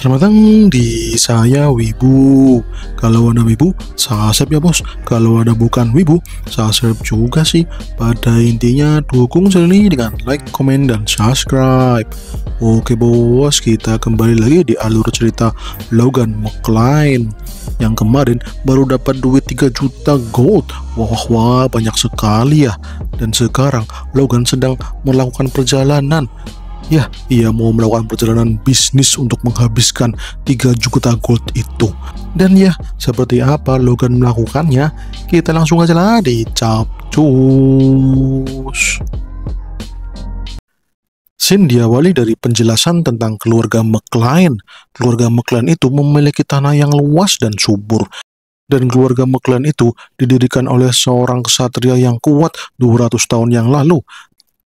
Selamat datang di saya Wibu. Kalau ada Wibu, subscribe ya bos. Kalau ada bukan Wibu, subscribe juga sih. Pada intinya dukung channel ini dengan like, komen, dan subscribe. Oke bos, kita kembali lagi di alur cerita Logan McClane yang kemarin baru dapat duit 3 juta gold. Wah, banyak sekali ya. Dan sekarang Logan sedang melakukan perjalanan. Ya, ia mau melakukan perjalanan bisnis untuk menghabiskan 3 juta gold itu. Dan ya, seperti apa Logan melakukannya? Kita langsung aja lah dicapcus. Scene diawali dari penjelasan tentang keluarga McClane. Keluarga McClane itu memiliki tanah yang luas dan subur. Dan keluarga McClane itu didirikan oleh seorang ksatria yang kuat 200 tahun yang lalu.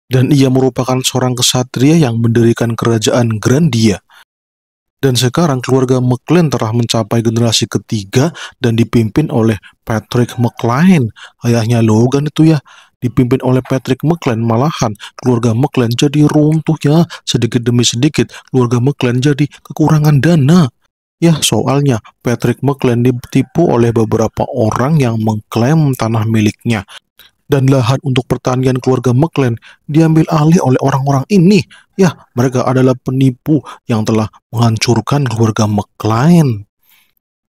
Dan ia merupakan seorang ksatria yang mendirikan kerajaan Grandia. Dan sekarang keluarga McClane telah mencapai generasi ketiga dan dipimpin oleh Patrick McClane. Ayahnya Logan itu ya, dipimpin oleh Patrick McClane. Malahan keluarga McClane jadi runtuh ya, sedikit demi sedikit keluarga McClane jadi kekurangan dana. Ya, soalnya Patrick McClane ditipu oleh beberapa orang yang mengklaim tanah miliknya. Dan lahan untuk pertanian keluarga McClane diambil alih oleh orang-orang ini. Ya, mereka adalah penipu yang telah menghancurkan keluarga McClane.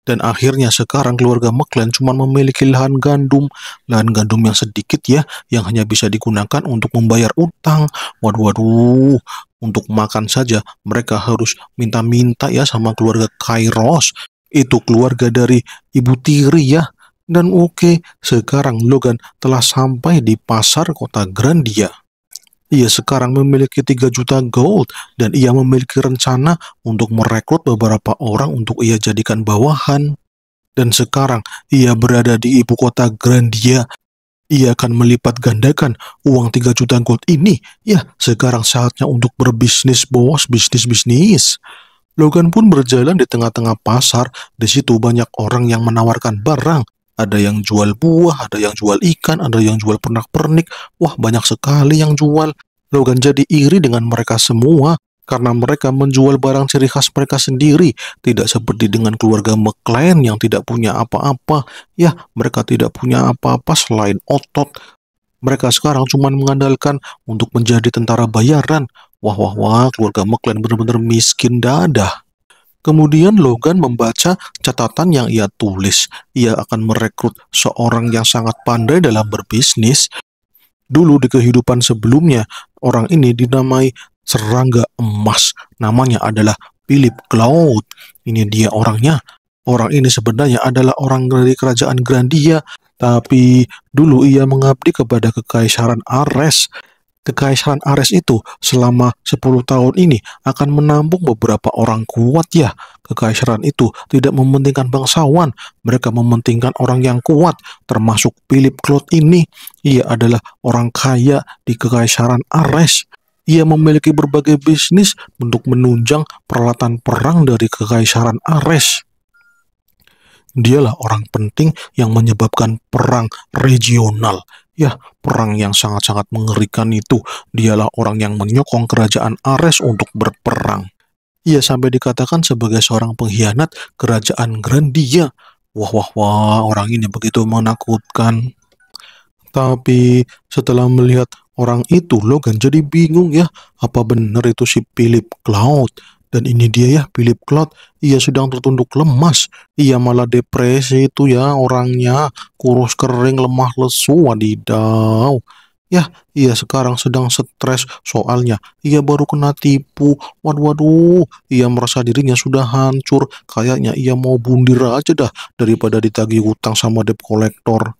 Dan akhirnya sekarang keluarga McClane cuma memiliki lahan gandum yang sedikit ya, yang hanya bisa digunakan untuk membayar utang. Waduh, untuk makan saja mereka harus minta-minta ya sama keluarga Kairos. Itu keluarga dari Ibu Tiri ya. Dan oke, sekarang Logan telah sampai di pasar kota Grandia. Ia sekarang memiliki 3 juta gold dan ia memiliki rencana untuk merekrut beberapa orang untuk ia jadikan bawahan. Dan sekarang ia berada di ibu kota Grandia. Ia akan melipat gandakan uang 3 juta gold ini. Ya, sekarang saatnya untuk berbisnis bos, bisnis. Logan pun berjalan di tengah-tengah pasar. Di situ banyak orang yang menawarkan barang. Ada yang jual buah, ada yang jual ikan, ada yang jual pernak-pernik. Wah, banyak sekali yang jual. Logan jadi iri dengan mereka semua karena mereka menjual barang ciri khas mereka sendiri. Tidak seperti dengan keluarga McClane yang tidak punya apa-apa. Ya, mereka tidak punya apa-apa selain otot. Mereka sekarang cuma mengandalkan untuk menjadi tentara bayaran. Wah, keluarga McClane benar-benar miskin dadah. Kemudian Logan membaca catatan yang ia tulis. Ia akan merekrut seorang yang sangat pandai dalam berbisnis. Dulu di kehidupan sebelumnya, orang ini dinamai serangga emas. Namanya adalah Philip Cloud. Ini dia orangnya. Orang ini sebenarnya adalah orang dari kerajaan Grandia. Tapi dulu ia mengabdi kepada Kekaisaran Ares. Kekaisaran Ares itu selama 10 tahun ini akan menampung beberapa orang kuat ya. Kekaisaran itu tidak mementingkan bangsawan, mereka mementingkan orang yang kuat, termasuk Philip Cloud ini. Ia adalah orang kaya di Kekaisaran Ares. Ia memiliki berbagai bisnis untuk menunjang peralatan perang dari Kekaisaran Ares. Dialah orang penting yang menyebabkan perang regional. Ya, perang yang sangat-sangat mengerikan itu. Dialah orang yang menyokong kerajaan Ares untuk berperang. Ia sampai dikatakan sebagai seorang pengkhianat kerajaan Grandia. Wah, orang ini begitu menakutkan. Tapi setelah melihat orang itu, Logan jadi bingung ya. Apa benar itu si Philip Cloud? Dan ini dia ya, Philip Cloud. Ia sedang tertunduk lemas. Ia malah depresi itu ya orangnya. Kurus kering, lemah lesu, wadidaw. Ya, ia sekarang sedang stres soalnya ia baru kena tipu. Waduh, ia merasa dirinya sudah hancur. Kayaknya ia mau bundir aja dah daripada ditagih hutang sama debt collector.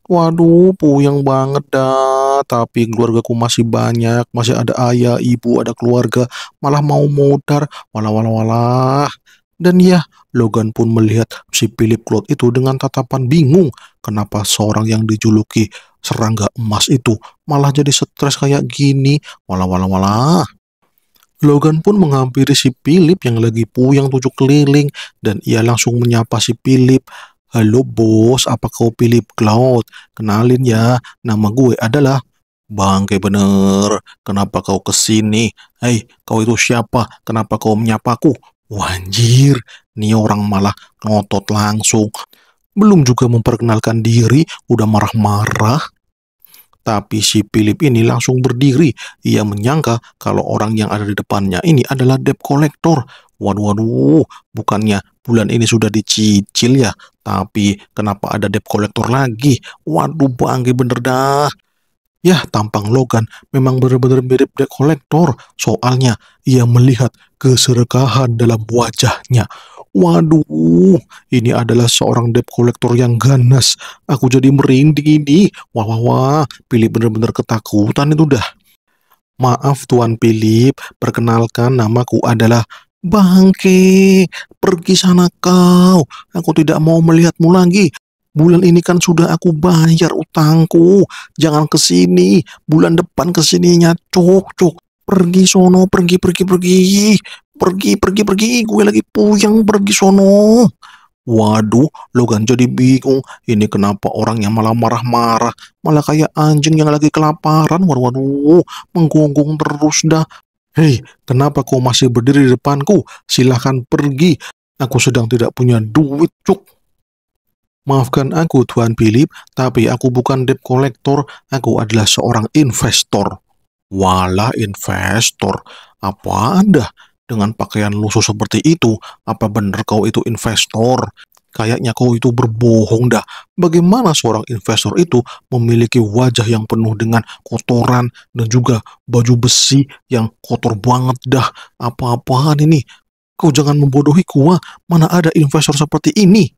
Waduh, puyeng banget dah. Tapi keluargaku masih banyak, masih ada ayah, ibu, ada keluarga. Malah mau modar, walah. Dan ya, Logan pun melihat si Philip Cloud itu dengan tatapan bingung. Kenapa seorang yang dijuluki serangga emas itu malah jadi stres kayak gini? Walah. Logan pun menghampiri si Philip yang lagi puyeng 7 keliling. Dan ia langsung menyapa si Philip. Halo bos, apa kau Philip Cloud? Kenalin ya, nama gue adalah Bangke bener. Kenapa kau kesini? Hei, kau itu siapa? Kenapa kau menyapaku? Wanjir, nih orang malah ngotot langsung. Belum juga memperkenalkan diri, udah marah-marah. Tapi si Philip ini langsung berdiri. Ia menyangka kalau orang yang ada di depannya ini adalah debt collector. Waduh, waduh, bukannya bulan ini sudah dicicil ya? Tapi kenapa ada debt collector lagi? Waduh, bangke bener dah. Ya, tampang Logan memang benar-benar mirip debt collector. Soalnya, ia melihat keserakahan dalam wajahnya. Waduh, ini adalah seorang debt collector yang ganas. Aku jadi merinding ini. Wah, wah, wah. Philip benar-benar ketakutan itu dah. Maaf Tuan Philip, perkenalkan namaku adalah Bangke. Pergi sana kau. Aku tidak mau melihatmu lagi. Bulan ini kan sudah aku bayar utangku. Jangan ke sini. Bulan depan kesininya, cuk, cuk. Pergi sono, pergi, pergi, pergi. Pergi, pergi, pergi. Gue lagi puyeng, pergi sono. Waduh, Logan jadi bingung. Ini kenapa orangnya malah marah-marah. Malah kayak anjing yang lagi kelaparan. Waduh, waduh, menggonggong terus dah. Hei, kenapa kau masih berdiri di depanku? Silahkan pergi. Aku sedang tidak punya duit, cuk. Maafkan aku, Tuan Philip, tapi aku bukan debt collector. Aku adalah seorang investor. Walah, investor. Apa Anda? Dengan pakaian lusuh seperti itu, apa benar kau itu investor? Kayaknya kau itu berbohong dah. Bagaimana seorang investor itu memiliki wajah yang penuh dengan kotoran dan juga baju besi yang kotor banget dah. Apa-apaan ini? Kau jangan membodohi gua. Mana ada investor seperti ini?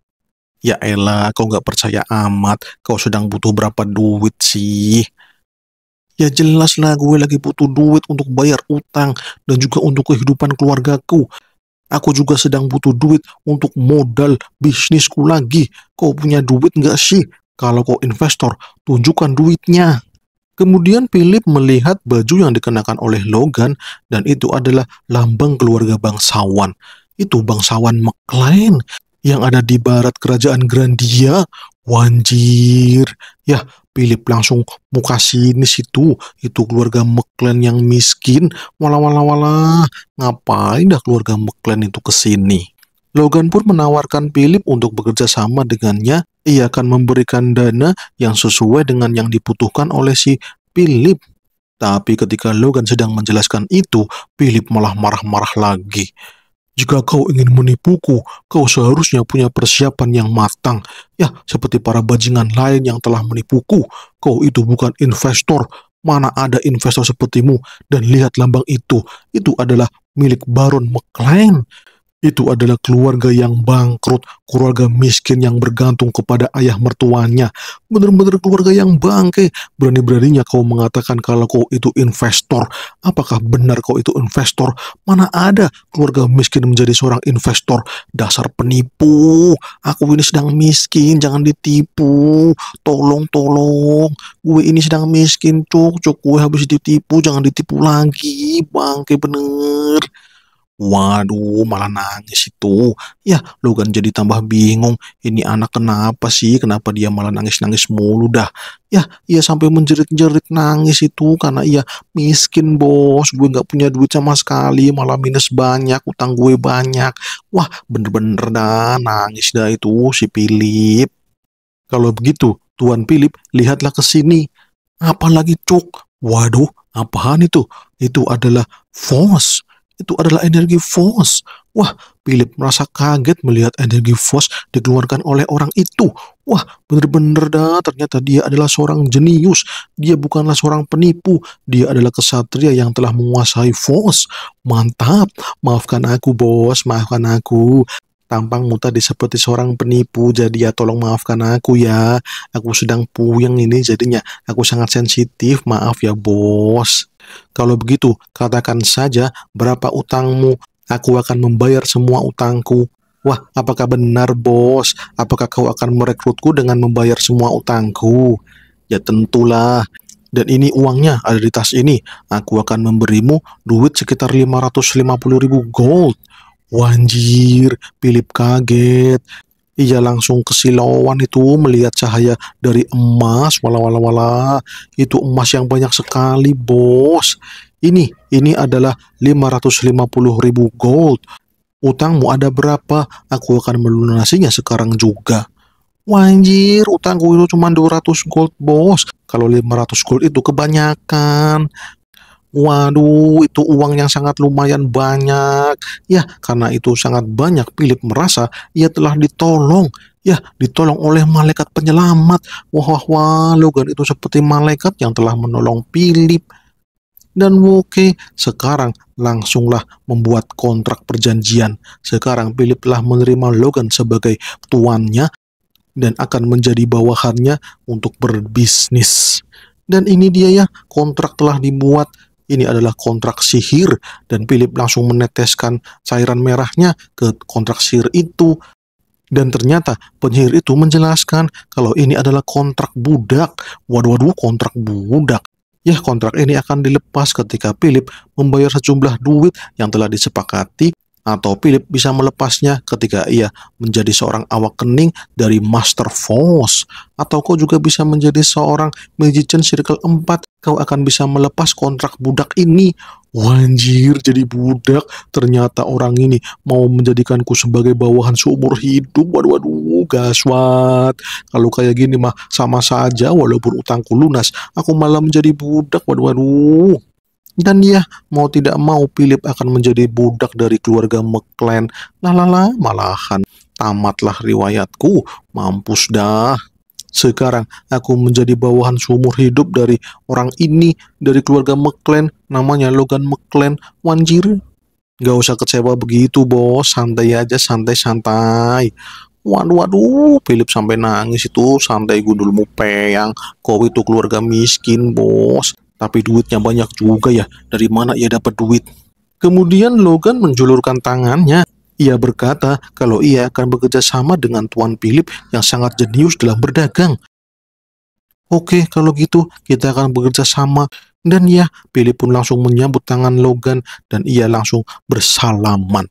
Ya elah, kau nggak percaya amat. Kau sedang butuh berapa duit sih? Ya jelas lah gue lagi butuh duit untuk bayar utang dan juga untuk kehidupan keluargaku. Aku juga sedang butuh duit untuk modal bisnisku lagi. Kau punya duit nggak sih? Kalau kau investor, tunjukkan duitnya. Kemudian Philip melihat baju yang dikenakan oleh Logan dan itu adalah lambang keluarga bangsawan. Itu bangsawan McLean yang ada di barat kerajaan Grandia. Wanjir. Ya, Philip langsung muka sini situ. Itu keluarga McLean yang miskin. Walah, walah, walah. Ngapain dah keluarga McLean itu ke sini? Logan pun menawarkan Philip untuk bekerja sama dengannya. Ia akan memberikan dana yang sesuai dengan yang dibutuhkan oleh si Philip. Tapi ketika Logan sedang menjelaskan itu, Philip malah marah-marah lagi. Jika kau ingin menipuku, kau seharusnya punya persiapan yang matang. Ya, seperti para bajingan lain yang telah menipuku. Kau itu bukan investor. Mana ada investor sepertimu? Dan lihat lambang itu. Itu adalah milik Baron McLean. Itu adalah keluarga yang bangkrut, keluarga miskin yang bergantung kepada ayah mertuanya. Benar-benar keluarga yang bangke. Berani-beraninya kau mengatakan kalau kau itu investor. Apakah benar kau itu investor? Mana ada keluarga miskin menjadi seorang investor? Dasar penipu. Aku ini sedang miskin, jangan ditipu. Tolong, tolong. Gue ini sedang miskin, cuk, cuk. Gue habis ditipu, jangan ditipu lagi. Bangke bener. Waduh, malah nangis itu. Ya, Logan jadi tambah bingung. Ini anak kenapa sih? Kenapa dia malah nangis-nangis mulu dah? Ya, ia sampai menjerit-jerit nangis itu karena ia miskin, bos. Gue nggak punya duit sama sekali, malah minus banyak, utang gue banyak. Wah, bener-bener dah nangis dah itu si Philip. Kalau begitu, Tuan Philip, lihatlah ke sini. Apalagi cuk? Waduh, apaan itu? Itu adalah Force. Itu adalah energi Force. Wah, Philip merasa kaget melihat energi Force dikeluarkan oleh orang itu. Wah, bener-bener dah, ternyata dia adalah seorang jenius. Dia bukanlah seorang penipu. Dia adalah kesatria yang telah menguasai Force. Mantap. Maafkan aku, bos. Maafkan aku. Tampangmu tadi seperti seorang penipu, jadi ya tolong maafkan aku ya. Aku sedang puyeng ini, jadinya aku sangat sensitif. Maaf ya, bos. Kalau begitu, katakan saja berapa utangmu. Aku akan membayar semua utangku. Wah, apakah benar, bos? Apakah kau akan merekrutku dengan membayar semua utangku? Ya tentulah. Dan ini uangnya ada di tas ini. Aku akan memberimu duit sekitar 550.000 gold. Wanjir, Philip kaget. Ia langsung kesilauan itu melihat cahaya dari emas. Walah, walah, walah. Itu emas yang banyak sekali, bos. Ini adalah 550.000 gold. Utangmu ada berapa? Aku akan melunasinya sekarang juga. Wah, anjir, utangku itu cuma 200 gold, bos. Kalau 500 gold itu kebanyakan. Waduh, itu uang yang sangat lumayan banyak. Ya, karena itu sangat banyak, Philip merasa ia telah ditolong. Ya, ditolong oleh malaikat penyelamat. Wah, wah, wah, Logan itu seperti malaikat yang telah menolong Philip. Dan oke, sekarang langsunglah membuat kontrak perjanjian. Sekarang Philip telah menerima Logan sebagai tuannya dan akan menjadi bawahannya untuk berbisnis. Dan ini dia ya, kontrak telah dibuat. Ini adalah kontrak sihir dan Philip langsung meneteskan cairan merahnya ke kontrak sihir itu. Dan ternyata penyihir itu menjelaskan kalau ini adalah kontrak budak. Waduh, waduh, kontrak budak. Ya, kontrak ini akan dilepas ketika Philip membayar sejumlah duit yang telah disepakati, atau Philip bisa melepasnya ketika ia menjadi seorang awak kening dari Master Force. Atau kau juga bisa menjadi seorang Magician Circle 4. Kau akan bisa melepas kontrak budak ini. Wanjir, jadi budak. Ternyata orang ini mau menjadikanku sebagai bawahan seumur hidup. Waduh, waduh, gaswat. Kalau kayak gini mah sama saja, walaupun utangku lunas, aku malah menjadi budak. Waduh, waduh. Dan ya, mau tidak mau Philip akan menjadi budak dari keluarga McClane. Lalala, malahan tamatlah riwayatku. Mampus dah. Sekarang aku menjadi bawahan seumur hidup dari orang ini, dari keluarga McClane, namanya Logan McClane. Wanjir, gak usah kecewa begitu, bos. Santai aja, santai-santai. Waduh, waduh, Philip sampai nangis itu. Santai gundulmu peyang. Kau itu keluarga miskin, bos. Tapi duitnya banyak juga ya. Dari mana ia dapat duit? Kemudian Logan menjulurkan tangannya. Ia berkata kalau ia akan bekerja sama dengan Tuan Philip yang sangat jenius dalam berdagang. Oke, kalau gitu kita akan bekerja sama. Dan ya, Philip pun langsung menyambut tangan Logan dan ia langsung bersalaman.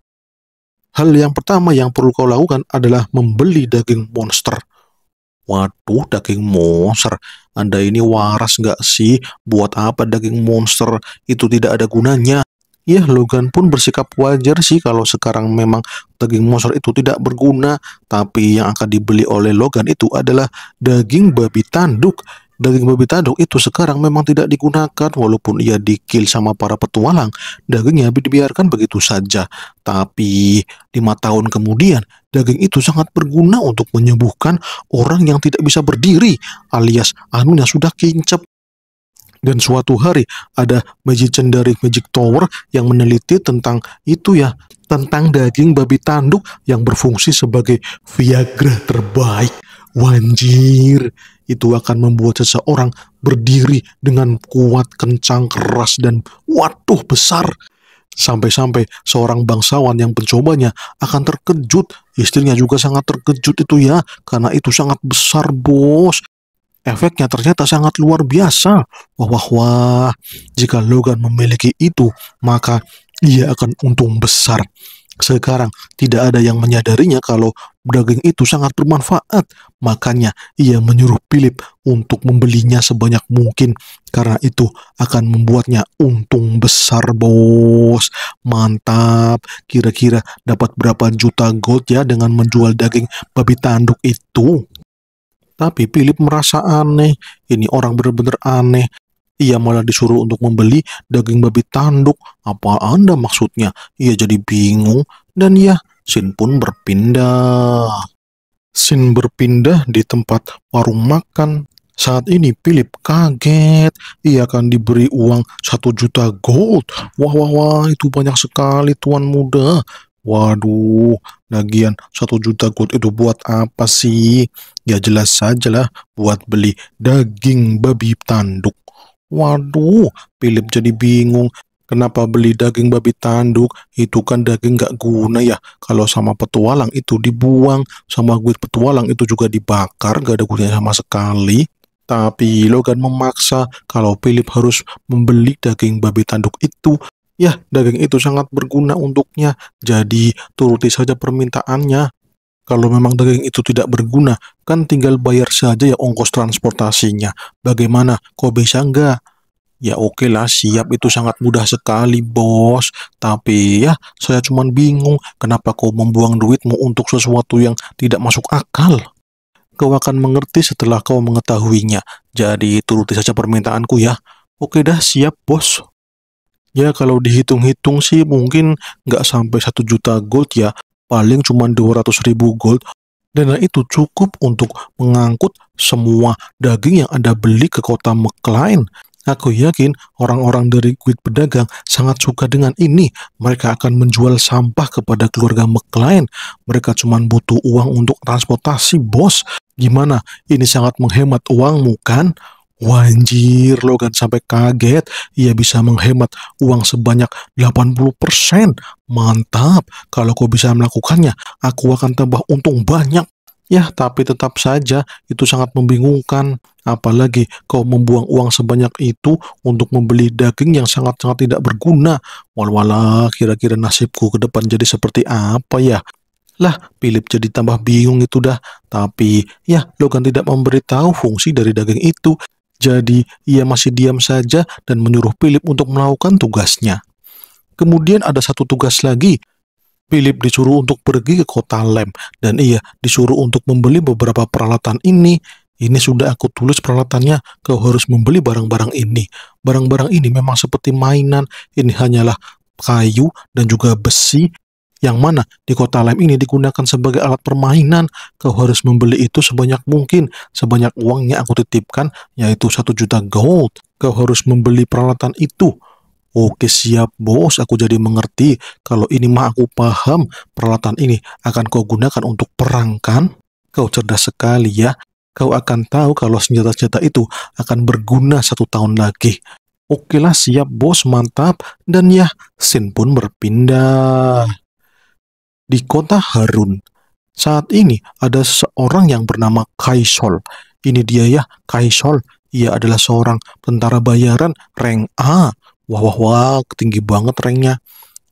Hal yang pertama yang perlu kau lakukan adalah membeli daging monster. Waduh, daging monster. Anda ini waras nggak sih? Buat apa daging monster? Itu tidak ada gunanya. Ya, Logan pun bersikap wajar sih kalau sekarang memang daging monster itu tidak berguna. Tapi yang akan dibeli oleh Logan itu adalah daging babi tanduk. Daging babi tanduk itu sekarang memang tidak digunakan walaupun ia dikill sama para petualang. Dagingnya dibiarkan begitu saja. Tapi 5 tahun kemudian, daging itu sangat berguna untuk menyembuhkan orang yang tidak bisa berdiri alias anunya sudah kincap. Dan suatu hari ada magician dari Magic Tower yang meneliti tentang itu ya, tentang daging babi tanduk yang berfungsi sebagai Viagra terbaik. Wanjir, itu akan membuat seseorang berdiri dengan kuat, kencang, keras, dan waduh besar. Sampai-sampai seorang bangsawan yang mencobanya akan terkejut. Istrinya juga sangat terkejut itu ya, karena itu sangat besar, bos. Efeknya ternyata sangat luar biasa. Wah, wah, wah. Jika Logan memiliki itu, maka ia akan untung besar. Sekarang tidak ada yang menyadarinya kalau daging itu sangat bermanfaat. Makanya ia menyuruh Philip untuk membelinya sebanyak mungkin. Karena itu akan membuatnya untung besar, bos. Mantap. Kira-kira dapat berapa juta gold ya dengan menjual daging babi tanduk itu? Tapi Philip merasa aneh. Ini orang benar-benar aneh. Ia malah disuruh untuk membeli daging babi tanduk. Apa Anda maksudnya? Ia jadi bingung. Dan ya, Sin pun berpindah. Sin berpindah di tempat warung makan. Saat ini Philip kaget. Ia akan diberi uang 1 juta gold. Wah, wah, wah, itu banyak sekali tuan muda. Waduh, lagian 1 juta gold itu buat apa sih? Ya jelas saja lah buat beli daging babi tanduk. Waduh, Philip jadi bingung. Kenapa beli daging babi tanduk? Itu kan daging gak guna ya. Kalau sama petualang itu dibuang. Sama duit petualang itu juga dibakar. Gak ada gunanya sama sekali. Tapi Logan memaksa kalau Philip harus membeli daging babi tanduk itu. Ya, daging itu sangat berguna untuknya. Jadi, turuti saja permintaannya. Kalau memang daging itu tidak berguna, kan tinggal bayar saja ya ongkos transportasinya. Bagaimana? Kok bisa enggak? Ya oke lah, siap, itu sangat mudah sekali, bos. Tapi ya, saya cuman bingung kenapa kau membuang duitmu untuk sesuatu yang tidak masuk akal. Kau akan mengerti setelah kau mengetahuinya. Jadi turuti saja permintaanku ya. Oke dah, siap, bos. Ya kalau dihitung-hitung sih mungkin nggak sampai 1 juta gold ya. Paling cuma 200 ribu gold. Dana itu cukup untuk mengangkut semua daging yang Anda beli ke kota McLean. Aku yakin orang-orang dari kuit pedagang sangat suka dengan ini. Mereka akan menjual sampah kepada keluarga McLean. Mereka cuma butuh uang untuk transportasi, bos. Gimana? Ini sangat menghemat uangmu, kan? Wanjir, Logan sampai kaget. Ia bisa menghemat uang sebanyak 80%. Mantap. Kalau kau bisa melakukannya, aku akan tambah untung banyak. Ya, tapi tetap saja itu sangat membingungkan. Apalagi kau membuang uang sebanyak itu untuk membeli daging yang sangat-sangat tidak berguna. Walah, kira-kira nasibku ke depan jadi seperti apa ya? Lah, Philip jadi tambah bingung itu dah. Tapi, ya, Logan tidak memberitahu fungsi dari daging itu. Jadi, ia masih diam saja dan menyuruh Philip untuk melakukan tugasnya. Kemudian ada satu tugas lagi. Philip disuruh untuk pergi ke kota Lem, dan ia disuruh untuk membeli beberapa peralatan ini. Ini sudah aku tulis peralatannya, kau harus membeli barang-barang ini. Barang-barang ini memang seperti mainan, ini hanyalah kayu dan juga besi, yang mana di kota Lem ini digunakan sebagai alat permainan. Kau harus membeli itu sebanyak mungkin, sebanyak uangnya aku titipkan, yaitu 1 juta gold. Kau harus membeli peralatan itu. Oke siap bos, aku jadi mengerti. Kalau ini mah aku paham, peralatan ini akan kau gunakan untuk perang kan? Kau cerdas sekali ya. Kau akan tahu kalau senjata-senjata itu akan berguna 1 tahun lagi. Oke lah siap bos, mantap. Dan ya, scene pun berpindah. Di kota Harun, saat ini ada seorang yang bernama Kaisol. Ini dia ya, Kaisol. Ia adalah seorang tentara bayaran rank A. Wah, wah, wah, tinggi banget ranknya.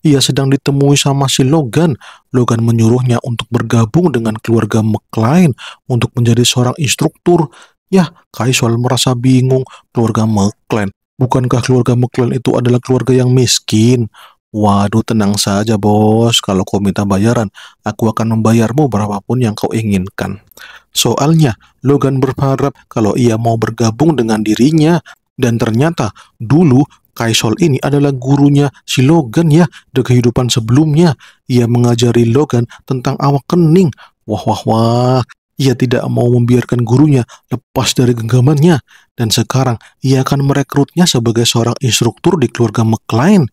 Ia sedang ditemui sama si Logan. Logan menyuruhnya untuk bergabung dengan keluarga McLean untuk menjadi seorang instruktur. Ya, Kaisol merasa bingung. Keluarga McLean. Bukankah keluarga McLean itu adalah keluarga yang miskin? Waduh, tenang saja bos. Kalau kau minta bayaran, aku akan membayarmu berapapun yang kau inginkan. Soalnya, Logan berharap kalau ia mau bergabung dengan dirinya. Dan ternyata, dulu Kaisol ini adalah gurunya si Logan ya, di kehidupan sebelumnya. Ia mengajari Logan tentang awakening. Wah, wah, wah. Ia tidak mau membiarkan gurunya lepas dari genggamannya. Dan sekarang, ia akan merekrutnya sebagai seorang instruktur di keluarga McLean.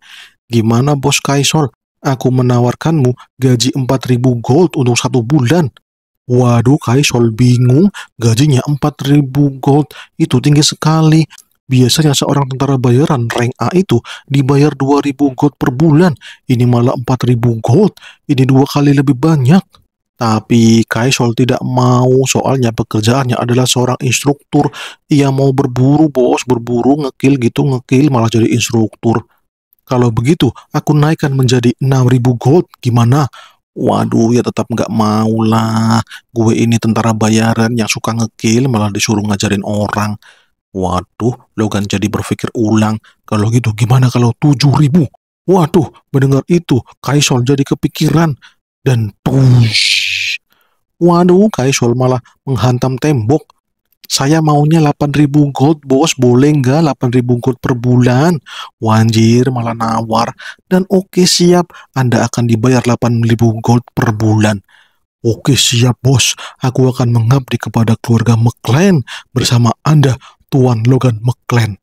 Gimana bos Kaisol? Aku menawarkanmu gaji 4.000 gold untuk 1 bulan. Waduh, Kaisol bingung. Gajinya 4.000 gold. Itu tinggi sekali. Biasanya seorang tentara bayaran rank A itu dibayar 2.000 gold per bulan. Ini malah 4.000 gold. Ini 2 kali lebih banyak. Tapi Kaisol tidak mau, soalnya pekerjaannya adalah seorang instruktur. Ia mau berburu bos, berburu, ngekill gitu, ngekill malah jadi instruktur. Kalau begitu, aku naikkan menjadi 6.000 gold. Gimana? Waduh, ya tetap nggak mau lah. Gue ini tentara bayaran yang suka ngekill, malah disuruh ngajarin orang. Waduh, Logan jadi berpikir ulang. Kalau gitu, gimana kalau 7.000? Waduh, mendengar itu, Kaisol jadi kepikiran. Dan push. Waduh, Kaisol malah menghantam tembok. Saya maunya 8.000 gold, bos. Boleh nggak 8.000 gold per bulan? Wanjir, malah nawar. Dan oke, siap. Anda akan dibayar 8.000 gold per bulan. Oke, siap, bos. Aku akan mengabdi kepada keluarga McLean bersama Anda, Tuan Logan McLean.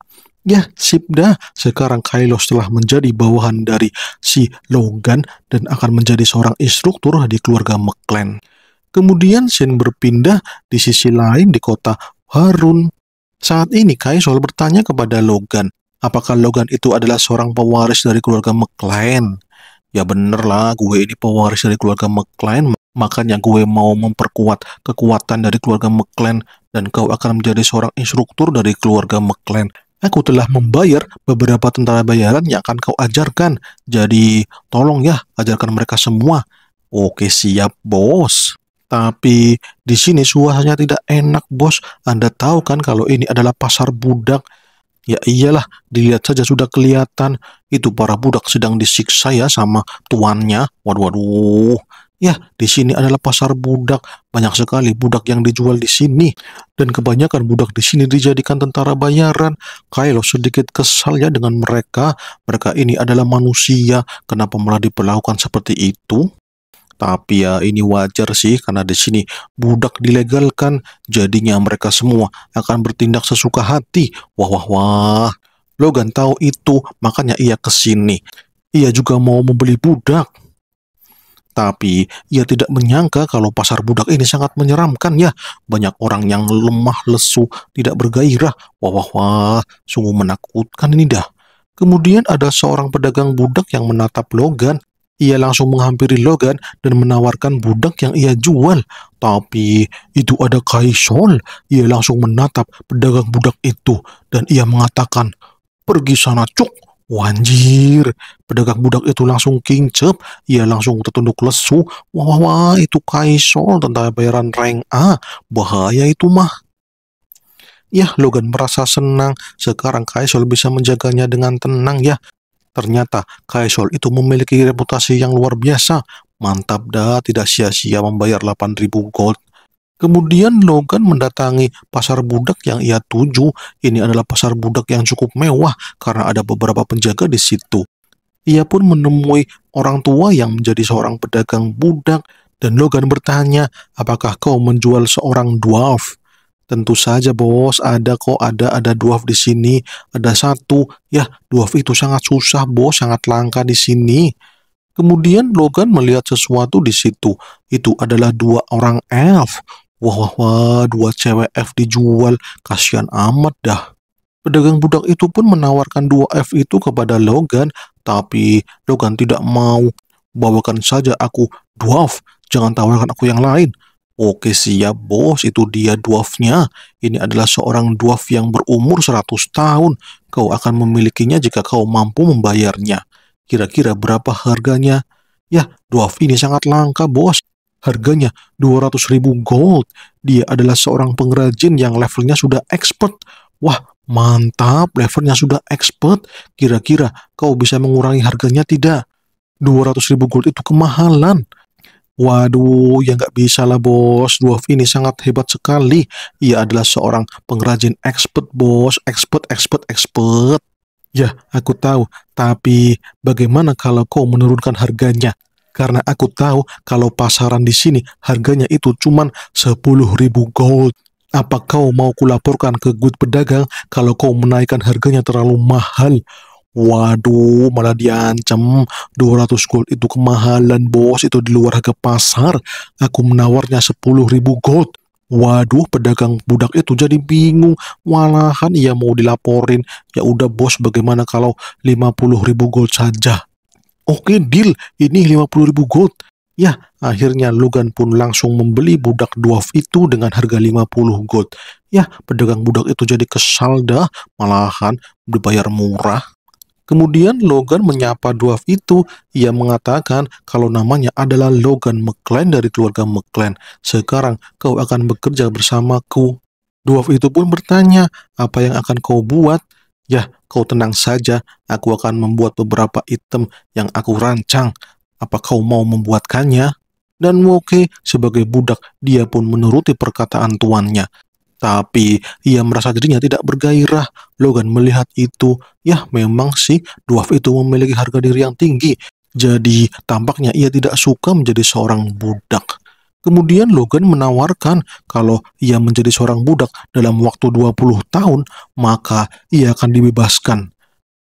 Ya, sip dah. Sekarang Kylos telah menjadi bawahan dari si Logan dan akan menjadi seorang instruktur di keluarga McLean. Kemudian scene berpindah di sisi lain di kota Harun. Saat ini Kaisol bertanya kepada Logan, apakah Logan itu adalah seorang pewaris dari keluarga McLean? Ya bener lah, gue ini pewaris dari keluarga McLean, makanya gue mau memperkuat kekuatan dari keluarga McLean dan kau akan menjadi seorang instruktur dari keluarga McLean. Aku telah membayar beberapa tentara bayaran yang akan kau ajarkan. Jadi tolong ya, ajarkan mereka semua. Oke siap bos. Tapi di sini suasananya tidak enak, bos. Anda tahu kan kalau ini adalah pasar budak. Ya iyalah, dilihat saja sudah kelihatan. Itu para budak sedang disiksa ya sama tuannya. Waduh, waduh. Ya, di sini adalah pasar budak. Banyak sekali budak yang dijual di sini. Dan kebanyakan budak di sini dijadikan tentara bayaran. Kylo sedikit kesal ya dengan mereka. Mereka ini adalah manusia. Kenapa malah diperlakukan seperti itu? Tapi ya ini wajar sih karena di sini budak dilegalkan, jadinya mereka semua akan bertindak sesuka hati. Wah wah wah. Logan tahu itu, makanya ia ke sini. Ia juga mau membeli budak. Tapi ia tidak menyangka kalau pasar budak ini sangat menyeramkan ya. Banyak orang yang lemah, lesu, tidak bergairah. Wah wah wah, sungguh menakutkan ini dah. Kemudian ada seorang pedagang budak yang menatap Logan. Ia langsung menghampiri Logan dan menawarkan budak yang ia jual. Tapi itu ada Kaisol. Ia langsung menatap pedagang budak itu dan ia mengatakan, "Pergi sana, cuk." Wanjir, pedagang budak itu langsung kincep. Ia langsung tertunduk lesu. Wah, wah, wah, itu Kaisol, tentara bayaran rank A. Bahaya itu mah. Ya, Logan merasa senang. Sekarang Kaisol bisa menjaganya dengan tenang ya. Ternyata Kaisol itu memiliki reputasi yang luar biasa. Mantap dah, tidak sia-sia membayar 8.000 gold. Kemudian Logan mendatangi pasar budak yang ia tuju. Ini adalah pasar budak yang cukup mewah karena ada beberapa penjaga di situ. Ia pun menemui orang tua yang menjadi seorang pedagang budak dan Logan bertanya, apakah kau menjual seorang dwarf? Tentu saja bos, ada kok, ada dwarf di sini, ada satu. Ya, dwarf itu sangat susah bos, sangat langka di sini. Kemudian Logan melihat sesuatu di situ. Itu adalah dua orang elf. Wah, wah, wah, dua cewek elf dijual. Kasihan amat dah. Pedagang budak itu pun menawarkan dua elf itu kepada Logan, tapi Logan tidak mau. Bawakan saja aku dwarf, jangan tawarkan aku yang lain. Oke siap bos, itu dia dwarfnya. Ini adalah seorang dwarf yang berumur 100 tahun. Kau akan memilikinya jika kau mampu membayarnya. Kira-kira berapa harganya? Ya, dwarf ini sangat langka bos. Harganya 200.000 gold. Dia adalah seorang pengrajin yang levelnya sudah expert. Wah, mantap, levelnya sudah expert. Kira-kira kau bisa mengurangi harganya tidak? 200.000 gold itu kemahalan. Waduh, ya nggak bisa lah bos. Dwarf ini sangat hebat sekali. Ia adalah seorang pengrajin expert bos. Expert, expert, expert. Ya, aku tahu. Tapi bagaimana kalau kau menurunkan harganya? Karena aku tahu kalau pasaran di sini harganya itu cuma 10.000 gold. Apa kau mau kulaporkan ke guild pedagang kalau kau menaikkan harganya terlalu mahal? Waduh, malah diancam. 200 gold itu kemahalan bos, itu di luar harga pasar. Aku menawarnya 10.000 gold. Waduh, pedagang budak itu jadi bingung. Walahan ia mau dilaporin. Ya udah bos, bagaimana kalau 50.000 gold saja? Oke, deal. Ini 50.000 gold. Ya, akhirnya Logan pun langsung membeli budak dwarf itu dengan harga 50 gold. Ya, pedagang budak itu jadi kesal dah. Malahan dibayar murah. Kemudian Logan menyapa dwarf itu. Ia mengatakan kalau namanya adalah Logan McClain dari keluarga McClain. Sekarang kau akan bekerja bersamaku. Dwarf itu pun bertanya, apa yang akan kau buat? Ya, kau tenang saja. Aku akan membuat beberapa item yang aku rancang. Apa kau mau membuatkannya? Dan Woke sebagai budak, dia pun menuruti perkataan tuannya. Tapi ia merasa dirinya tidak bergairah. Logan melihat itu, ya memang sih dwarf itu memiliki harga diri yang tinggi. Jadi tampaknya ia tidak suka menjadi seorang budak. Kemudian Logan menawarkan kalau ia menjadi seorang budak dalam waktu 20 tahun, maka ia akan dibebaskan.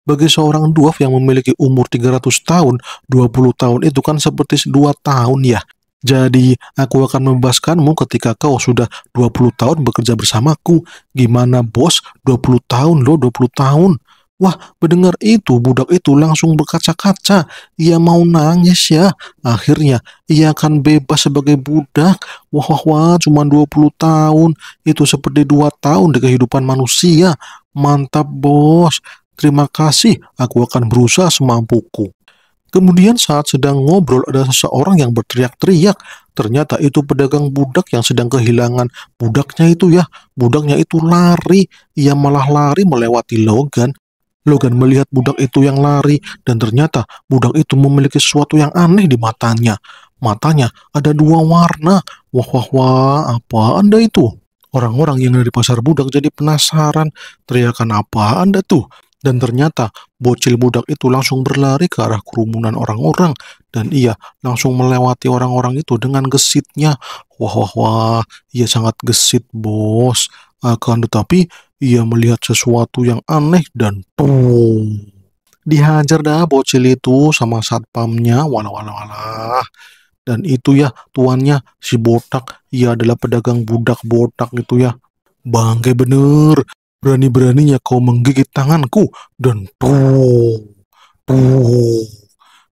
Bagi seorang dwarf yang memiliki umur 300 tahun, 20 tahun itu kan seperti 2 tahun ya. Jadi, aku akan membebaskanmu ketika kau sudah 20 tahun bekerja bersamaku. Gimana bos? 20 tahun loh, 20 tahun. Wah, mendengar itu, budak itu langsung berkaca-kaca. Ia mau nangis ya. Akhirnya, ia akan bebas sebagai budak. Wah, wah, wah, cuma 20 tahun. Itu seperti 2 tahun di kehidupan manusia. Mantap bos. Terima kasih, aku akan berusaha semampuku. Kemudian saat sedang ngobrol ada seseorang yang berteriak-teriak. Ternyata itu pedagang budak yang sedang kehilangan budaknya itu ya. Budaknya itu lari. Ia malah lari melewati Logan. Logan melihat budak itu yang lari dan ternyata budak itu memiliki sesuatu yang aneh di matanya. Matanya ada dua warna. Wah wah wah, apa Anda itu? Orang-orang yang ada di pasar budak jadi penasaran. Teriakan apa Anda tuh? Dan ternyata bocil budak itu langsung berlari ke arah kerumunan orang-orang dan ia langsung melewati orang-orang itu dengan gesitnya. Wah wah wah, ia sangat gesit, bos. Akan tetapi ia melihat sesuatu yang aneh dan tuh dihajar dah bocil itu sama satpamnya. Walah walah walah. Dan itu ya tuannya si botak. Ia adalah pedagang budak botak itu ya. Bangke bener. Berani-beraninya kau menggigit tanganku. Dan tuh,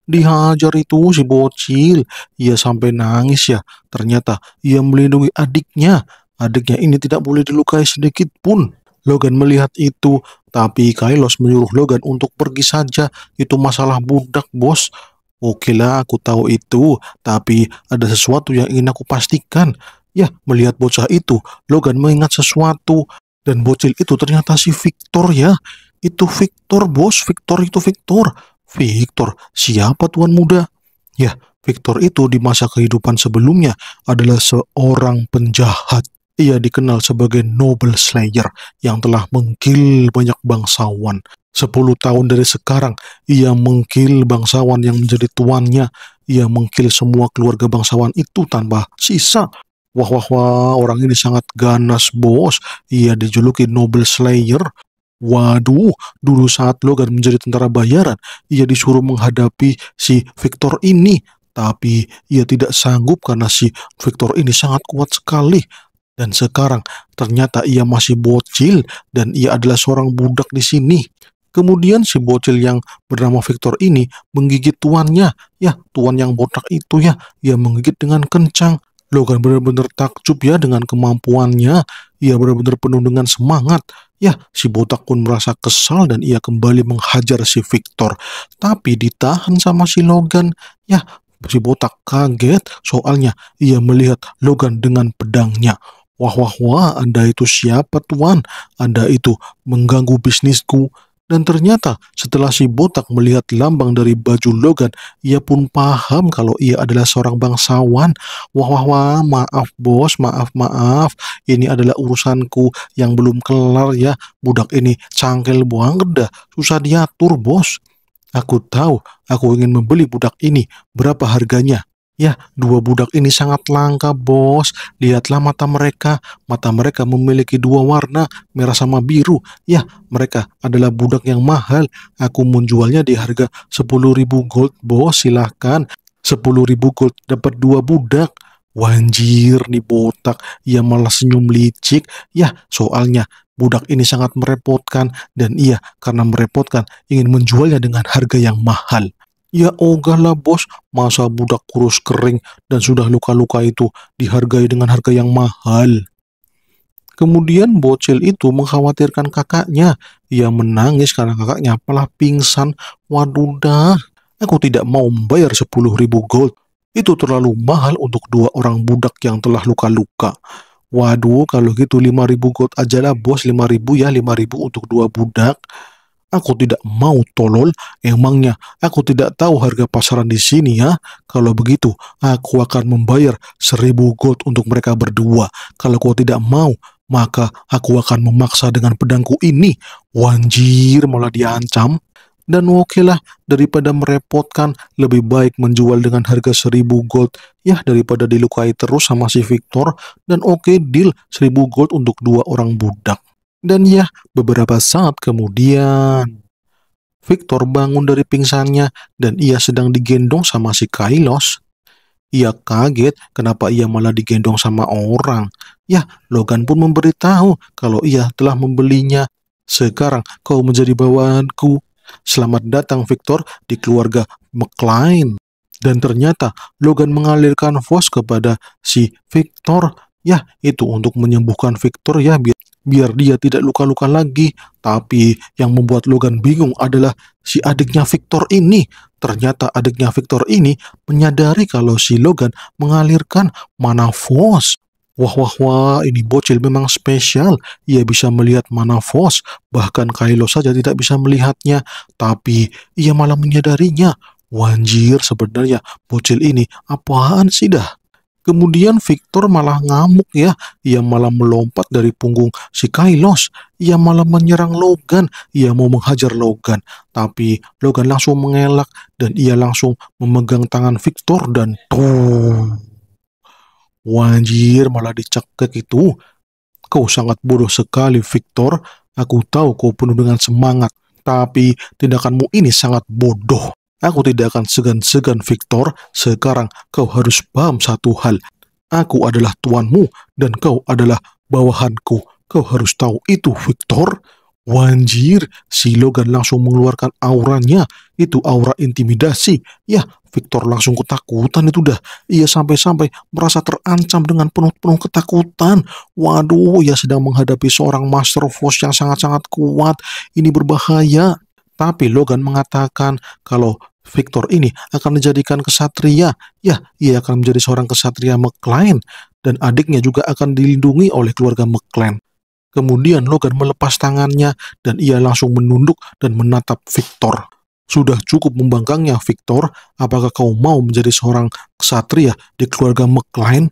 dihajar itu si bocil. Ia sampai nangis ya. Ternyata ia melindungi adiknya. Adiknya ini tidak boleh dilukai sedikit pun. Logan melihat itu, tapi Kailos menyuruh Logan untuk pergi saja. Itu masalah budak, bos. Oke lah, aku tahu itu, tapi ada sesuatu yang ingin aku pastikan. Ya, melihat bocah itu, Logan mengingat sesuatu. Dan bocil itu ternyata si Victor ya. Itu Victor, bos. Victor itu Victor. Victor, siapa tuan muda? Ya, Victor itu di masa kehidupan sebelumnya adalah seorang penjahat. Ia dikenal sebagai Noble Slayer yang telah mengkill banyak bangsawan. 10 tahun dari sekarang, ia mengkill bangsawan yang menjadi tuannya. Ia mengkill semua keluarga bangsawan itu tanpa sisa. Wah, wah, wah, orang ini sangat ganas, bos. Ia dijuluki Noble Slayer. Waduh, dulu saat Logan menjadi tentara bayaran, ia disuruh menghadapi si Victor ini. Tapi ia tidak sanggup karena si Victor ini sangat kuat sekali. Dan sekarang ternyata ia masih bocil dan ia adalah seorang budak di sini. Kemudian si bocil yang bernama Victor ini menggigit tuannya. Ya, tuan yang botak itu ya, ia menggigit dengan kencang. Logan benar-benar takjub ya dengan kemampuannya. Ia benar-benar penuh dengan semangat. Ya, si botak pun merasa kesal dan ia kembali menghajar si Victor. Tapi ditahan sama si Logan. Ya, si botak kaget soalnya ia melihat Logan dengan pedangnya. Wah, wah, wah, Anda itu siapa, tuan? Anda itu mengganggu bisnisku. Dan ternyata setelah si botak melihat lambang dari baju Logan, ia pun paham kalau ia adalah seorang bangsawan. Wah, wah, wah, maaf bos, maaf, maaf. Ini adalah urusanku yang belum kelar ya. Budak ini cangkel banget dah, susah diatur bos. Aku tahu, aku ingin membeli budak ini. Berapa harganya? Ya, dua budak ini sangat langka, bos. Lihatlah mata mereka. Mata mereka memiliki dua warna, merah sama biru. Ya, mereka adalah budak yang mahal. Aku menjualnya di harga 10.000 gold, bos. Silahkan. 10.000 gold dapat dua budak. Wanjir nih botak. Ia malah senyum licik. Ya, soalnya budak ini sangat merepotkan. Dan ia karena merepotkan ingin menjualnya dengan harga yang mahal. Ya ogah lah bos, masa budak kurus kering dan sudah luka-luka itu dihargai dengan harga yang mahal. Kemudian bocil itu mengkhawatirkan kakaknya. Ia menangis karena kakaknya malah pingsan. Waduh dah, aku tidak mau membayar 10.000 gold. Itu terlalu mahal untuk dua orang budak yang telah luka-luka. Waduh, kalau gitu 5.000 gold aja lah bos, 5.000 ya, 5.000 untuk dua budak. Aku tidak mau tolol, emangnya aku tidak tahu harga pasaran di sini ya. Kalau begitu, aku akan membayar 1.000 gold untuk mereka berdua. Kalau kau tidak mau, maka aku akan memaksa dengan pedangku ini. Wanjir, malah diancam. Dan oke lah, daripada merepotkan, lebih baik menjual dengan harga 1.000 gold. Ya, daripada dilukai terus sama si Victor. Dan oke, deal 1.000 gold untuk dua orang budak. Dan ya, beberapa saat kemudian, Victor bangun dari pingsannya dan ia sedang digendong sama si Kailos. Ia kaget kenapa ia malah digendong sama orang. Ya, Logan pun memberitahu kalau ia telah membelinya. Sekarang kau menjadi bawahanku. Selamat datang Victor di keluarga McLean. Dan ternyata Logan mengalirkan voice kepada si Victor. Ya, itu untuk menyembuhkan Victor ya, biar dia tidak luka-luka lagi. Tapi yang membuat Logan bingung adalah si adiknya Victor ini. Ternyata adiknya Victor ini menyadari kalau si Logan mengalirkan mana Force. Wah, wah, wah, ini bocil memang spesial. Ia bisa melihat mana Force. Bahkan Kylo saja tidak bisa melihatnya. Tapi ia malah menyadarinya. Wanjir, sebenarnya bocil ini apaan sih dah? Kemudian Victor malah ngamuk ya. Ia malah melompat dari punggung si Kylos. Ia malah menyerang Logan. Ia mau menghajar Logan. Tapi Logan langsung mengelak dan ia langsung memegang tangan Victor dan tuh. Wanjir, malah dicekek itu. Kau sangat bodoh sekali, Victor. Aku tahu kau penuh dengan semangat. Tapi tindakanmu ini sangat bodoh. Aku tidak akan segan-segan, Victor. Sekarang kau harus paham satu hal. Aku adalah tuanmu dan kau adalah bawahanku. Kau harus tahu itu, Victor. Wanjir, si Logan langsung mengeluarkan auranya. Itu aura intimidasi. Ya, Victor langsung ketakutan itu dah. Ia sampai-sampai merasa terancam dengan penuh-penuh ketakutan. Waduh, ia sedang menghadapi seorang Master Force yang sangat-sangat kuat. Ini berbahaya. Tapi Logan mengatakan kalau Victor ini akan menjadikan kesatria. Ya, ia akan menjadi seorang kesatria McClane. Dan adiknya juga akan dilindungi oleh keluarga McClane. Kemudian Logan melepas tangannya dan ia langsung menunduk dan menatap Victor. Sudah cukup membangkangnya, Victor. Apakah kau mau menjadi seorang kesatria di keluarga McClane?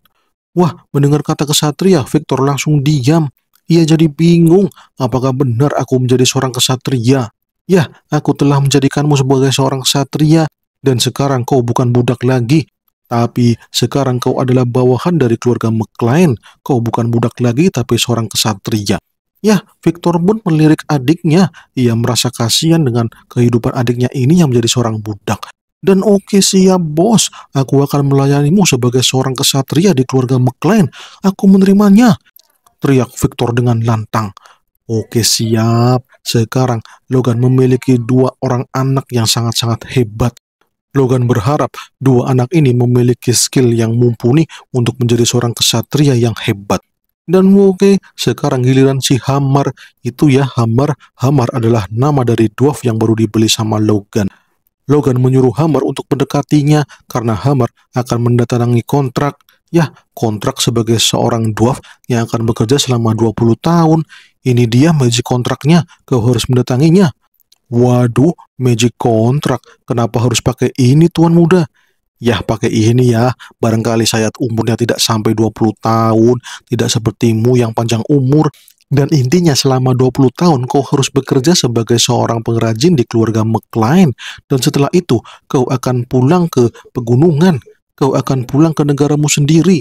Wah, mendengar kata kesatria, Victor langsung diam. Ia jadi bingung, apakah benar aku menjadi seorang kesatria? Ya, aku telah menjadikanmu sebagai seorang kesatria, dan sekarang kau bukan budak lagi. Tapi sekarang kau adalah bawahan dari keluarga McClane. Kau bukan budak lagi, tapi seorang kesatria. Ya, Victor pun melirik adiknya. Ia merasa kasihan dengan kehidupan adiknya ini yang menjadi seorang budak. Dan oke, siap bos, aku akan melayanimu sebagai seorang kesatria di keluarga McClane. Aku menerimanya, teriak Victor dengan lantang. Oke, siap. Sekarang Logan memiliki 2 orang anak yang sangat-sangat hebat. Logan berharap 2 anak ini memiliki skill yang mumpuni untuk menjadi seorang kesatria yang hebat. Dan oke, sekarang giliran si Hammer. Itu ya, Hammer. Hammer adalah nama dari dwarf yang baru dibeli sama Logan. Logan menyuruh Hammer untuk mendekatinya karena Hammer akan mendatangi kontrak. Ya, kontrak sebagai seorang dwarf yang akan bekerja selama 20 tahun. Ini dia magic kontraknya, kau harus mendatanginya. Waduh, magic kontrak. Kenapa harus pakai ini, Tuan Muda? Ya, pakai ini ya. Barangkali saya umurnya tidak sampai 20 tahun. Tidak sepertimu yang panjang umur. Dan intinya selama 20 tahun kau harus bekerja sebagai seorang pengrajin di keluarga McClane. Dan setelah itu kau akan pulang ke pegunungan. Kau akan pulang ke negaramu sendiri.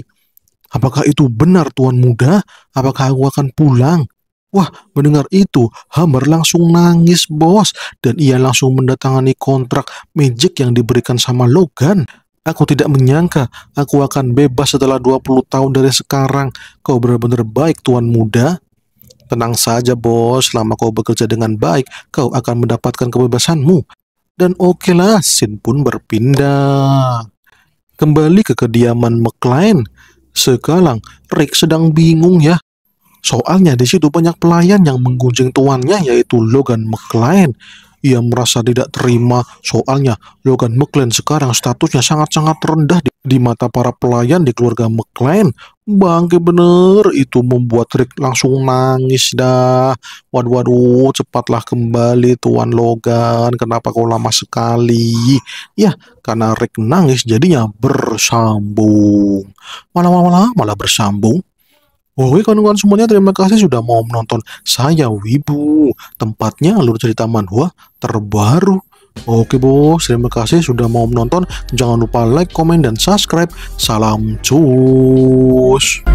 Apakah itu benar, Tuan Muda? Apakah aku akan pulang? Wah, mendengar itu, Hammer langsung nangis, bos. Dan ia langsung mendatangani kontrak magic yang diberikan sama Logan. Aku tidak menyangka aku akan bebas setelah 20 tahun dari sekarang. Kau benar-benar baik, Tuan Muda. Tenang saja, bos. Selama kau bekerja dengan baik, kau akan mendapatkan kebebasanmu. Dan oke lah, scene pun berpindah. Kembali ke kediaman McClane. Sekarang, Rick sedang bingung ya. Soalnya di situ banyak pelayan yang menggunjing tuannya, yaitu Logan McClane. Ia merasa tidak terima, soalnya Logan McClane sekarang statusnya sangat-sangat rendah di mata para pelayan di keluarga McClane. Bangke bener, itu membuat Rick langsung nangis dah. Waduh, waduh, cepatlah kembali Tuan Logan, kenapa kau lama sekali? Ya, karena Rick nangis jadinya bersambung. Malah bersambung. Oke kawan-kawan semuanya, terima kasih sudah mau menonton saya Wibu, tempatnya alur cerita manhwa terbaru. Oke bos, terima kasih sudah mau menonton. Jangan lupa like, komen, dan subscribe. Salam cus.